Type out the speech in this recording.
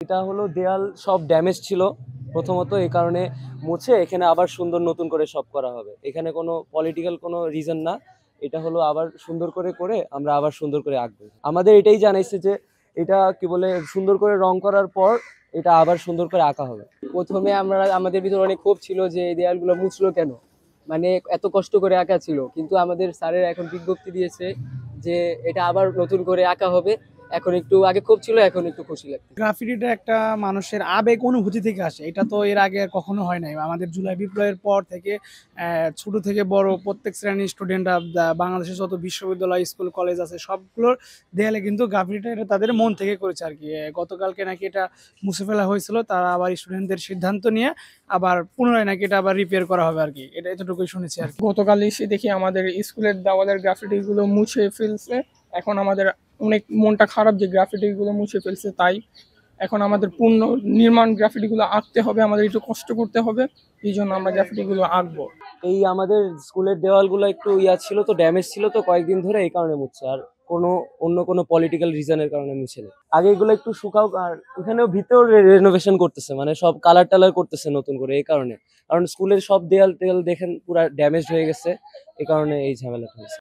এটা হলো দেয়াল সব ড্যামেজ ছিল প্রথমত, এই কারণে মুছে এখানে আবার সুন্দর নতুন করে সব করা হবে। এখানে কোনো পলিটিক্যাল কোনো রিজন না, এটা হলো আবার সুন্দর করে করে আমরা আবার সুন্দর করে আঁকবো। আমাদের এটাই জানাইছে যে এটা কি বলে সুন্দর করে রং করার পর এটা আবার সুন্দর করে আঁকা হবে। প্রথমে আমাদের ভিতরে অনেক ক্ষোভ ছিল যে এই দেয়ালগুলো মুছলো কেন, মানে এত কষ্ট করে আঁকা ছিল, কিন্তু আমাদের স্যারের এখন বিজ্ঞপ্তি দিয়েছে যে এটা আবার নতুন করে আঁকা হবে। এখন একটু আগে ক্ষোভ ছিল, এখন একটু খুশি লাগছে। গ্রাফিটিটা একটা মানুষের আবেগ অনুভূতি থেকে আসে, এটা তো এর আগে আর কখনো হয় নাই। আমাদের জুলাই বিপ্লবের পর থেকে ছোট থেকে বড় প্রত্যেক শ্রেণীর স্টুডেন্টরা, বাংলাদেশের যত বিশ্ববিদ্যালয় স্কুল কলেজ আছে সবগুলোর দেয়ালে কিন্তু গ্রাফিটিটা এটা তাদের মন থেকে করেছে আর কি। গতকালকে নাকি এটা মুছে ফেলা হয়েছিল, তারা আবার স্টুডেন্টদের সিদ্ধান্ত নিয়ে আবার পুনরায় নাকি এটা আবার রিপেয়ার করা হবে আর কি। এটা এতটুকুই শুনেছি আর কি। গতকাল এসে দেখি আমাদের স্কুলের দেওয়ালের গ্রাফিটি গুলো মুছে ফেলছে। এখন আমাদের অনেক মনটা খারাপ যে গ্রাফিটি গুলো মুছে ফেলছে, তাই এখন আমাদের পূর্ণ নির্মাণ গ্রাফিটি গুলো আঁকতে হবে, আমাদের একটু কষ্ট করতে হবে, এই জন্য আমরা গ্রাফিটি গুলো আঁকবো। এই আমাদের স্কুলের দেওয়ালগুলো একটু ছিল তো, ড্যামেজ ছিল তো কয়েকদিন ধরে, এই কারণে মুছছে। আর অন্য কোনো পলিটিক্যাল রিজনের কারণে মুছে নেই। আগে এগুলো একটু শুকাও, আর এখানেও ভিতরেও রেনোভেশন করতেছে, মানে সব কালার টালার করতেছে নতুন করে, এই কারণে। কারণ স্কুলের সব দেয়াল টেয়াল দেখেন পুরো ড্যামেজ হয়ে গেছে, এই কারণে এই ঝামেলাটা হয়েছে।